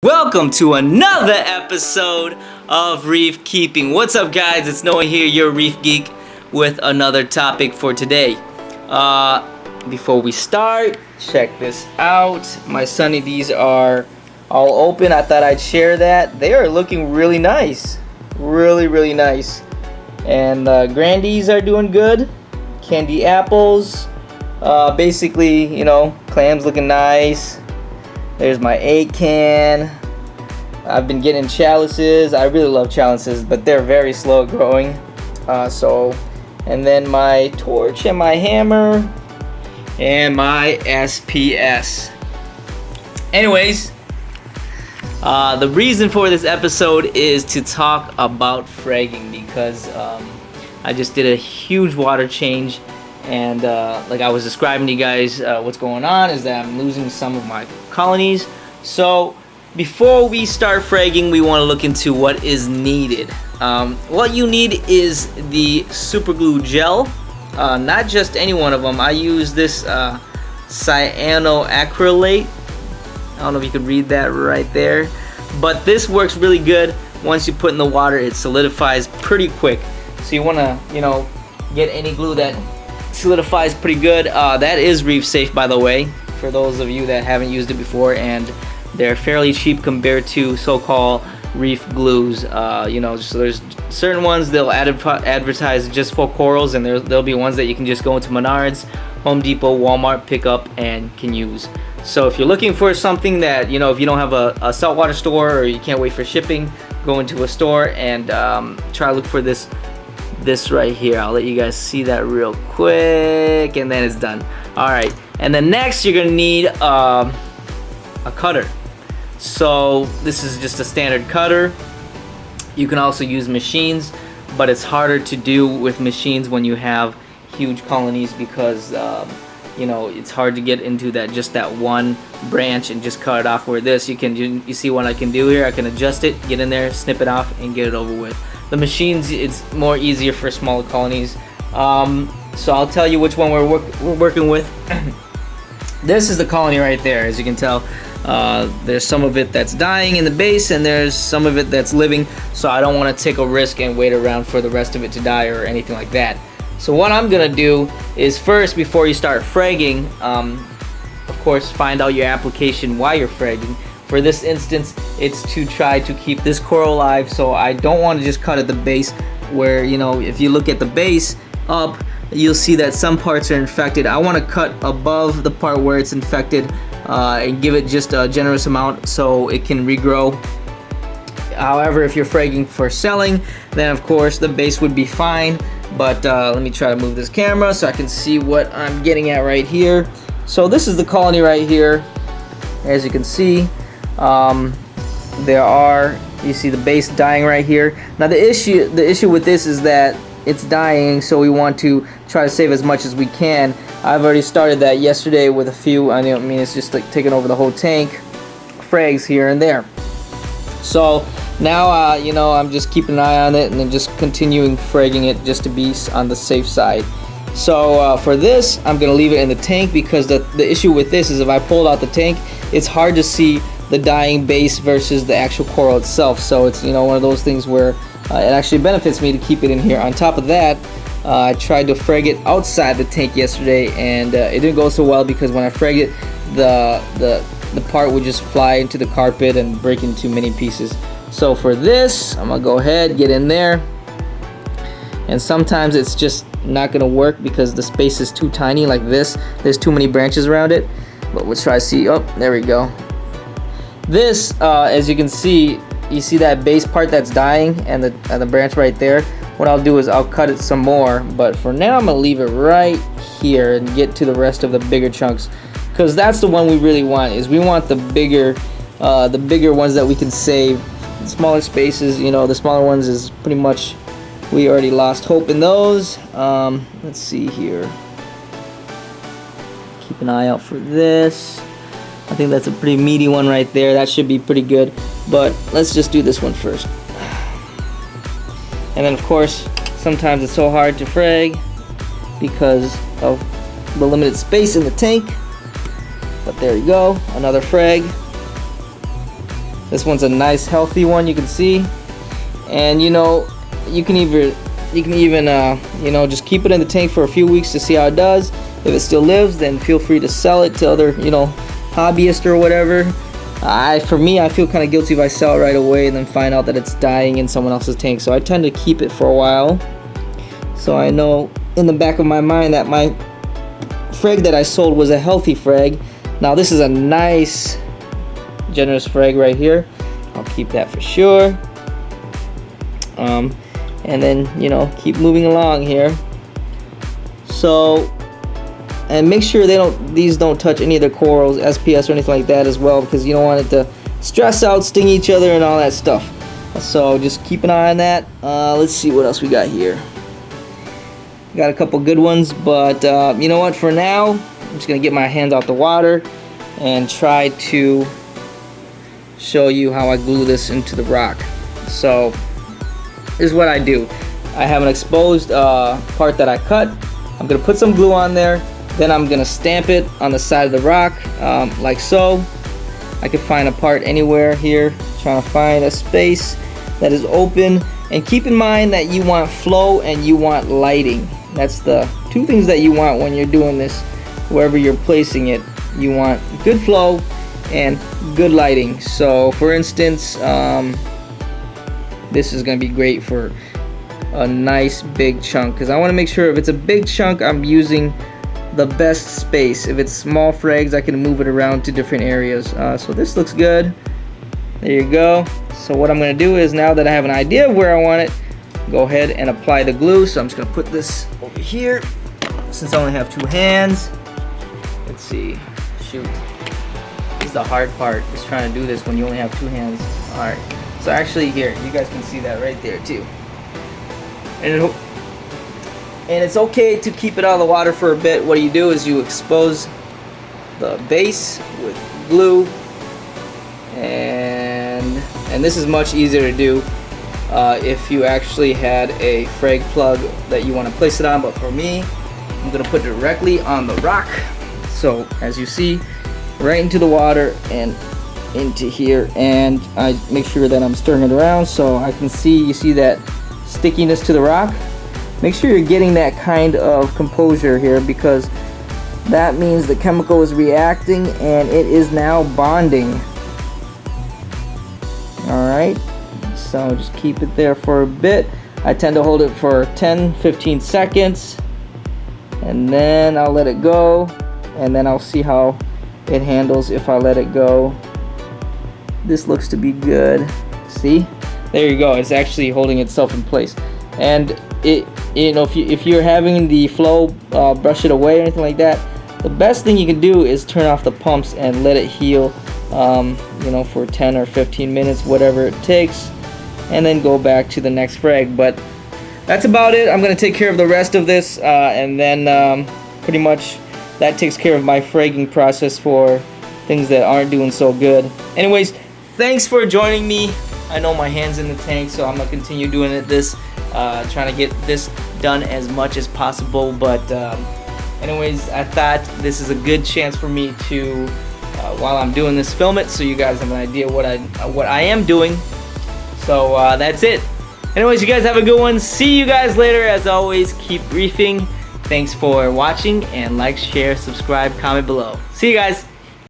Welcome to another episode of Reef Keeping. What's up, guys? It's Noah here, your Reef Geek, with another topic for today. Before we start, check this out. My Sunny D's are all open. I thought I'd share that. They are looking really nice. Really nice. And Grandies are doing good. Candy apples. Basically, you know, clams looking nice. There's my 8 can. I've been getting chalices. I really love chalices, but they're very slow growing. And then my torch and my hammer and my SPS. Anyways, the reason for this episode is to talk about fragging because I just did a huge water change. And like I was describing to you guys, what's going on is that I'm losing some of my colonies. So before we start fragging, we want to look into what is needed. What you need is the super glue gel, not just any one of them. I use this cyanoacrylate. I don't know if you could read that right there, but this works really good. Once you put in the water, it solidifies pretty quick. So you want to, get any glue that solidifies pretty good. That is reef safe, by the way, for those of you that haven't used it before, and they're fairly cheap compared to so-called reef glues. So there's certain ones they'll advertise just for corals, and there'll be ones that you can just go into Menards, Home Depot, Walmart, pick up and can use. So if you're looking for something that, if you don't have a saltwater store or you can't wait for shipping, go into a store and try to look for this right here. I'll let you guys see that real quick, and then it's done. All right, and then next you're gonna need a cutter. So this is just a standard cutter. You can also use machines, but it's harder to do with machines when you have huge colonies because it's hard to get into that one branch and just cut it off. Where this, you see what I can do here. I can adjust it, get in there, snip it off, and get it over with. The machines, it's more easier for smaller colonies. So I'll tell you which one we're working with. This is the colony right there. As you can tell, there's some of it that's dying in the base, and there's some of it that's living. So I don't want to take a risk and wait around for the rest of it to die or anything like that. So what I'm gonna do is first, before you start fragging, of course, find out your application while you're fragging. For this instance, it's to try to keep this coral alive, so I don't want to just cut at the base where, if you look at the base up, you'll see that some parts are infected. I want to cut above the part where it's infected and give it just a generous amount so it can regrow. However, if you're fragging for selling, then of course the base would be fine. But let me try to move this camera so I can see what I'm getting at right here. So this is the colony right here. As you can see, you see the base dying right here. Now the issue with this is that it's dying, so we want to try to save as much as we can. I've already started that yesterday with a few. It's just like taking over the whole tank, frags here and there. So now I'm just keeping an eye on it and then just continuing fragging it just to be on the safe side. So for this, I'm gonna leave it in the tank because the issue with this is if I pull it out the tank, it's hard to see the dying base versus the actual coral itself. So it's one of those things where it actually benefits me to keep it in here. On top of that, I tried to frag it outside the tank yesterday, and it didn't go so well because when I frag it, the part would just fly into the carpet and break into many pieces. So for this, I'm gonna go ahead, get in there, and sometimes it's just not gonna work because the space is too tiny like this. There's too many branches around it, but we'll try to see. Oh, there we go. This, as you can see, you see that base part that's dying and the branch right there. What I'll do is I'll cut it some more, but for now I'm gonna leave it right here and get to the rest of the bigger chunks, because that's the one we really want. Is we want the bigger ones that we can save. The smaller spaces, the smaller ones is pretty much, we already lost hope in those. Let's see here. Keep an eye out for this. I think that's a pretty meaty one right there. That should be pretty good, but let's just do this one first. And then of course, sometimes it's so hard to frag because of the limited space in the tank. But there you go, another frag. This one's a nice healthy one, you can see. And you know, you can even you know, just keep it in the tank for a few weeks to see how it does. If it still lives, then feel free to sell it to other, you know, hobbyists or whatever. For me, I feel kind of guilty if I sell it right away and then find out that it's dying in someone else's tank. So I tend to keep it for a while. So I know in the back of my mind that my frag that I sold was a healthy frag. Now this is a nice, generous frag right here. I'll keep that for sure. And then, you know, keep moving along here. So, and make sure these don't touch any of the corals, SPS or anything like that as well, because you don't want it to stress out, sting each other and all that stuff. So just keep an eye on that. Let's see what else we got here. Got a couple good ones, but you know what, for now I'm just gonna get my hands out the water and try to show you how I glue this into the rock. So this is what I do. I have an exposed part that I cut. I'm gonna put some glue on there, then I'm gonna stamp it on the side of the rock, like so. I could find a part anywhere here, trying to find a space that is open. And keep in mind that you want flow and you want lighting. That's the two things that you want when you're doing this, wherever you're placing it. You want good flow and good lighting. So for instance, this is going to be great for a nice big chunk, because I want to make sure if it's a big chunk I'm using the best space. If it's small frags, I can move it around to different areas. So this looks good. There you go. So what I'm going to do is, now that I have an idea of where I want it, go ahead and apply the glue. So I'm just going to put this over here, since I only have two hands. Let's see. Shoot. This is the hard part, is trying to do this when you only have two hands. Alright. So actually here, you guys can see that right there too. And it's okay to keep it out of the water for a bit. What you do is you expose the base with glue, and this is much easier to do if you actually had a frag plug that you want to place it on. But for me, I'm going to put it directly on the rock. So as you see, right into the water and into here, and I make sure that I'm stirring it around so I can see, you see that stickiness to the rock. Make sure you're getting that kind of composure here, because that means the chemical is reacting and it is now bonding. Alright, so just keep it there for a bit. I tend to hold it for 10-15 seconds, and then I'll let it go, and then I'll see how it handles if I let it go. This looks to be good. See? There you go. It's actually holding itself in place. And it, you know, if you're having the flow brush it away or anything like that, the best thing you can do is turn off the pumps and let it heal, you know, for 10 or 15 minutes, whatever it takes, and then go back to the next frag. But that's about it. I'm gonna take care of the rest of this, and then pretty much that takes care of my fragging process for things that aren't doing so good. Anyways, thanks for joining me. I know my hand's in the tank, so I'm gonna continue doing this, trying to get this done as much as possible. But anyways, I thought this is a good chance for me to, while I'm doing this, film it so you guys have an idea what I am doing. So that's it. Anyways, you guys have a good one. See you guys later. As always, keep reefing. Thanks for watching, and like, share, subscribe, comment below. See you guys.